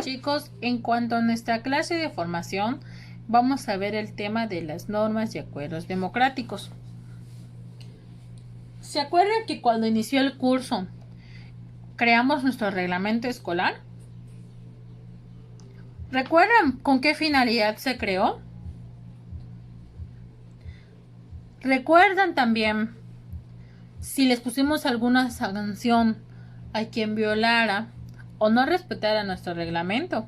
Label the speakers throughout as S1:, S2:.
S1: chicos, en cuanto a nuestra clase de formación, vamos a ver el tema de las normas y acuerdos democráticos. ¿Se acuerdan que cuando inició el curso creamos nuestro reglamento escolar? ¿Recuerdan con qué finalidad se creó? ¿Recuerdan también si les pusimos alguna sanción a quien violara o no respetara nuestro reglamento?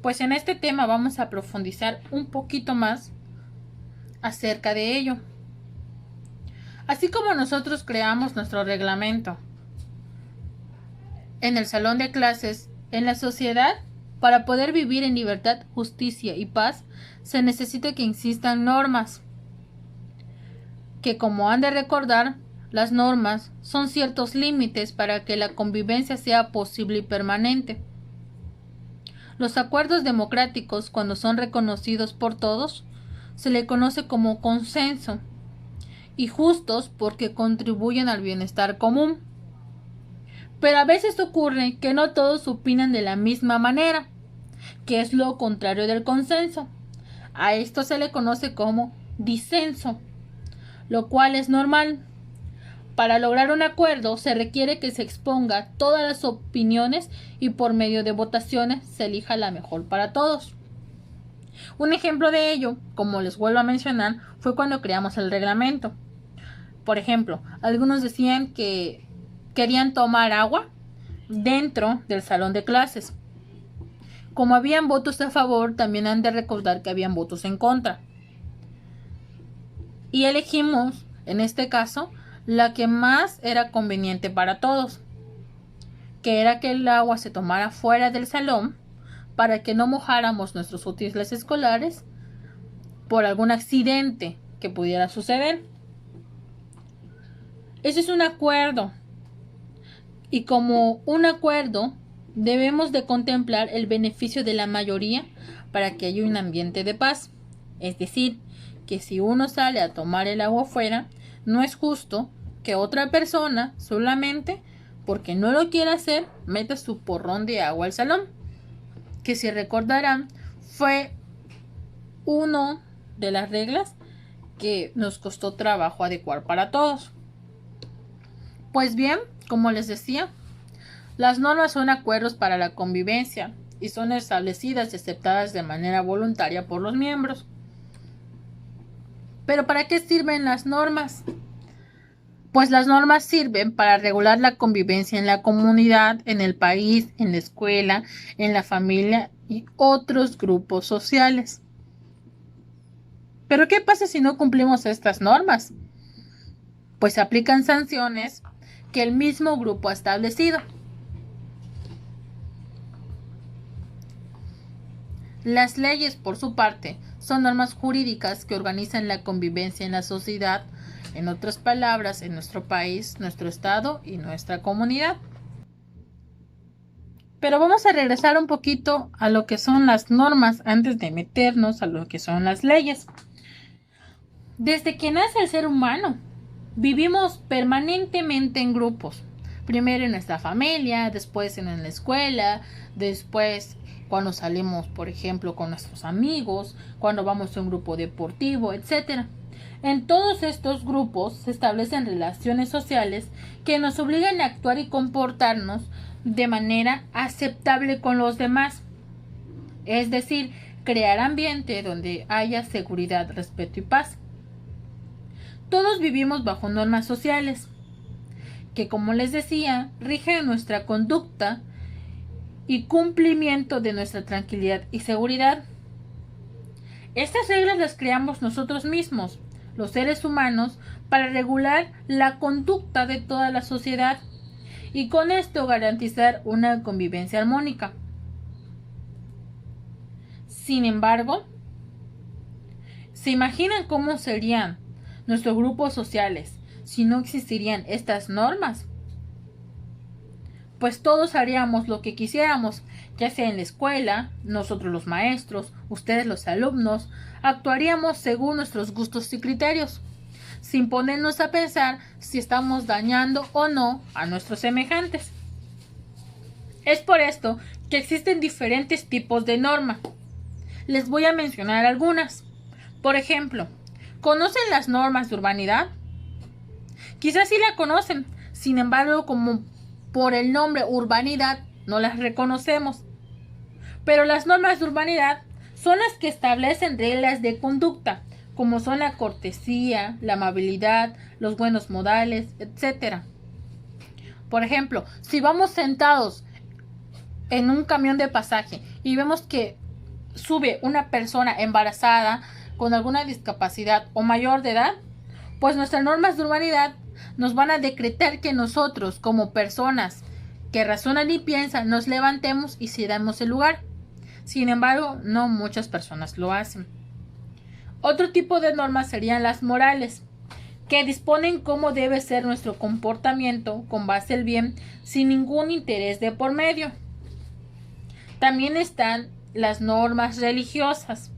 S1: Pues en este tema vamos a profundizar un poquito más acerca de ello. Así como nosotros creamos nuestro reglamento en el salón de clases, en la sociedad, para poder vivir en libertad, justicia y paz, se necesita que existan normas. Que como han de recordar, las normas son ciertos límites para que la convivencia sea posible y permanente. Los acuerdos democráticos, cuando son reconocidos por todos, se le conoce como consenso y justos porque contribuyen al bienestar común. Pero a veces ocurre que no todos opinan de la misma manera, que es lo contrario del consenso. A esto se le conoce como disenso, lo cual es normal. Para lograr un acuerdo se requiere que se exponga todas las opiniones y por medio de votaciones se elija la mejor para todos. Un ejemplo de ello, como les vuelvo a mencionar, fue cuando creamos el reglamento. Por ejemplo, algunos decían que querían tomar agua dentro del salón de clases. Como habían votos a favor, también han de recordar que habían votos en contra. Y elegimos, en este caso, la que más era conveniente para todos, que era que el agua se tomara fuera del salón para que no mojáramos nuestros útiles escolares por algún accidente que pudiera suceder. Ese es un acuerdo. Y como un acuerdo, debemos de contemplar el beneficio de la mayoría para que haya un ambiente de paz. Es decir, que si uno sale a tomar el agua afuera, no es justo que otra persona, solamente porque no lo quiere hacer, meta su porrón de agua al salón. Que si recordarán, fue una de las reglas que nos costó trabajo adecuar para todos. Pues bien, como les decía, las normas son acuerdos para la convivencia y son establecidas y aceptadas de manera voluntaria por los miembros. ¿Pero para qué sirven las normas? Pues las normas sirven para regular la convivencia en la comunidad, en el país, en la escuela, en la familia y otros grupos sociales. ¿Pero qué pasa si no cumplimos estas normas? Pues se aplican sanciones que el mismo grupo ha establecido. Las leyes, por su parte, son normas jurídicas que organizan la convivencia en la sociedad, en otras palabras, en nuestro país, nuestro estado y nuestra comunidad. Pero vamos a regresar un poquito a lo que son las normas antes de meternos a lo que son las leyes. Desde que nace el ser humano, vivimos permanentemente en grupos. Primero en nuestra familia, después en la escuela, después cuando salimos, por ejemplo, con nuestros amigos, cuando vamos a un grupo deportivo, etc. En todos estos grupos se establecen relaciones sociales que nos obligan a actuar y comportarnos de manera aceptable con los demás. Es decir, crear ambiente donde haya seguridad, respeto y paz. Todos vivimos bajo normas sociales, que como les decía, rigen nuestra conducta y cumplimiento de nuestra tranquilidad y seguridad. Estas reglas las creamos nosotros mismos, los seres humanos, para regular la conducta de toda la sociedad y con esto garantizar una convivencia armónica. Sin embargo, ¿se imaginan cómo serían nuestros grupos sociales si no existirían estas normas? Pues todos haríamos lo que quisiéramos, ya sea en la escuela, nosotros los maestros, ustedes los alumnos, actuaríamos según nuestros gustos y criterios, sin ponernos a pensar si estamos dañando o no a nuestros semejantes. Es por esto que existen diferentes tipos de norma. Les voy a mencionar algunas. Por ejemplo, ¿conocen las normas de urbanidad? Quizás sí la conocen, sin embargo, como por el nombre urbanidad no las reconocemos. Pero las normas de urbanidad son las que establecen reglas de conducta, como son la cortesía, la amabilidad, los buenos modales, etc. Por ejemplo, si vamos sentados en un camión de pasaje y vemos que sube una persona embarazada con alguna discapacidad o mayor de edad, pues nuestras normas de urbanidad nos van a decretar que nosotros, como personas que razonan y piensan, nos levantemos y cedamos el lugar. Sin embargo, no muchas personas lo hacen. Otro tipo de normas serían las morales, que disponen cómo debe ser nuestro comportamiento con base al bien, sin ningún interés de por medio. También están las normas religiosas,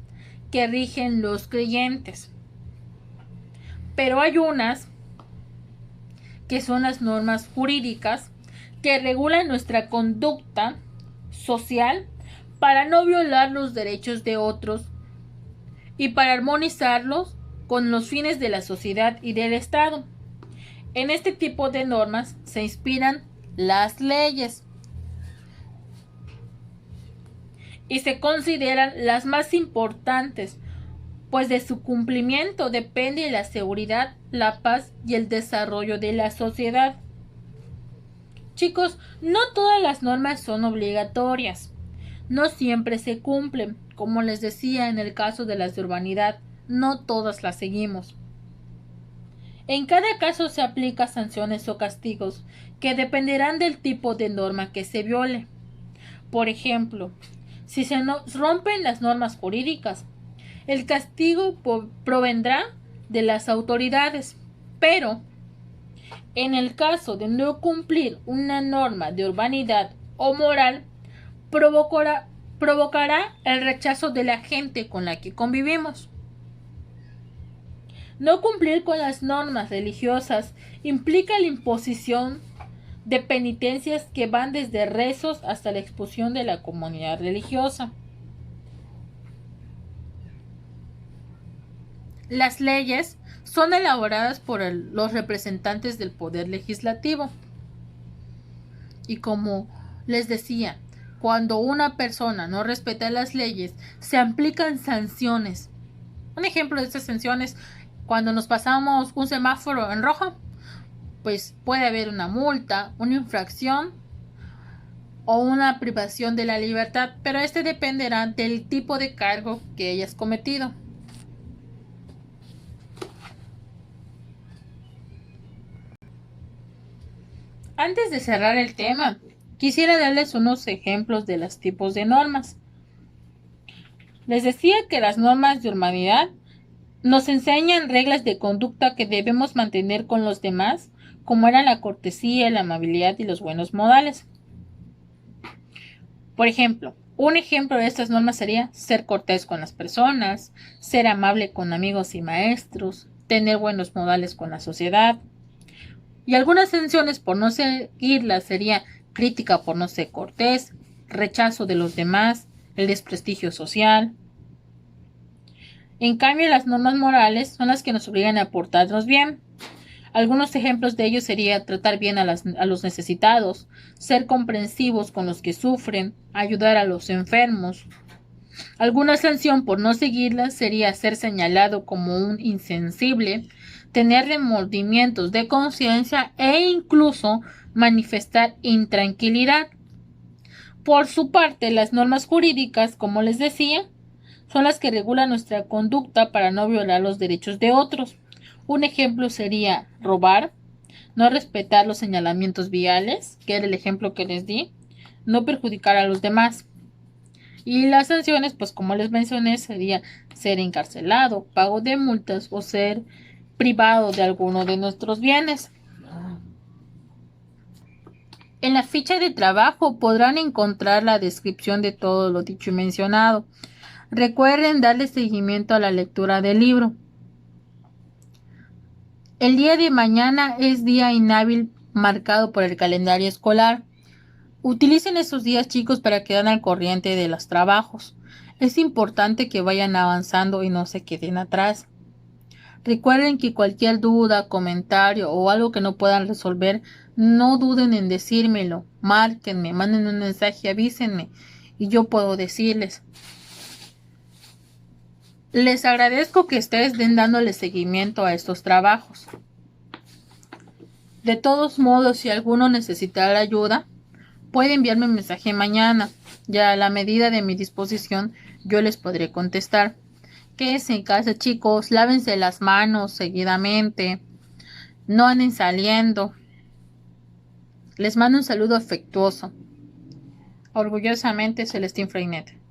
S1: que rigen los creyentes. Pero hay unas que son las normas jurídicas, que regulan nuestra conducta social para no violar los derechos de otros y para armonizarlos con los fines de la sociedad y del Estado. En este tipo de normas se inspiran las leyes y se consideran las más importantes, pues de su cumplimiento depende la seguridad, la paz y el desarrollo de la sociedad. Chicos, no todas las normas son obligatorias. No siempre se cumplen. Como les decía en el caso de las de urbanidad, no todas las seguimos. En cada caso se aplican sanciones o castigos que dependerán del tipo de norma que se viole. Por ejemplo, si se rompen las normas jurídicas, el castigo provendrá de las autoridades, pero en el caso de no cumplir una norma de urbanidad o moral, provocará el rechazo de la gente con la que convivimos. No cumplir con las normas religiosas implica la imposición de penitencias que van desde rezos hasta la expulsión de la comunidad religiosa. Las leyes son elaboradas por los representantes del poder legislativo. Y como les decía, cuando una persona no respeta las leyes, se aplican sanciones. Un ejemplo de estas sanciones, cuando nos pasamos un semáforo en rojo, pues puede haber una multa, una infracción o una privación de la libertad, pero este dependerá del tipo de cargo que hayas cometido. Antes de cerrar el tema, quisiera darles unos ejemplos de los tipos de normas. Les decía que las normas de urbanidad nos enseñan reglas de conducta que debemos mantener con los demás, como eran la cortesía, la amabilidad y los buenos modales. Por ejemplo, un ejemplo de estas normas sería ser cortés con las personas, ser amable con amigos y maestros, tener buenos modales con la sociedad. Y algunas sanciones por no seguirlas sería crítica por no ser cortés, rechazo de los demás, el desprestigio social. En cambio, las normas morales son las que nos obligan a portarnos bien. Algunos ejemplos de ello sería tratar bien a los necesitados, ser comprensivos con los que sufren, ayudar a los enfermos. Alguna sanción por no seguirlas sería ser señalado como un insensible, tener remordimientos de conciencia e incluso manifestar intranquilidad. Por su parte, las normas jurídicas, como les decía, son las que regulan nuestra conducta para no violar los derechos de otros. Un ejemplo sería robar, no respetar los señalamientos viales, que era el ejemplo que les di, no perjudicar a los demás. Y las sanciones, pues como les mencioné, sería ser encarcelado, pago de multas o ser privado de alguno de nuestros bienes. En la ficha de trabajo podrán encontrar la descripción de todo lo dicho y mencionado. Recuerden darle seguimiento a la lectura del libro. El día de mañana es día inhábil marcado por el calendario escolar. Utilicen esos días, chicos, para quedar al corriente de los trabajos. Es importante que vayan avanzando y no se queden atrás. Recuerden que cualquier duda, comentario o algo que no puedan resolver, no duden en decírmelo. Márquenme, manden un mensaje, avísenme y yo puedo decirles. Les agradezco que estén dándole seguimiento a estos trabajos. De todos modos, si alguno necesitara ayuda, puede enviarme un mensaje mañana. Ya a la medida de mi disposición, yo les podré contestar. Quédense en casa, chicos, lávense las manos seguidamente, no anden saliendo. Les mando un saludo afectuoso. Orgullosamente, Celestín Freinet.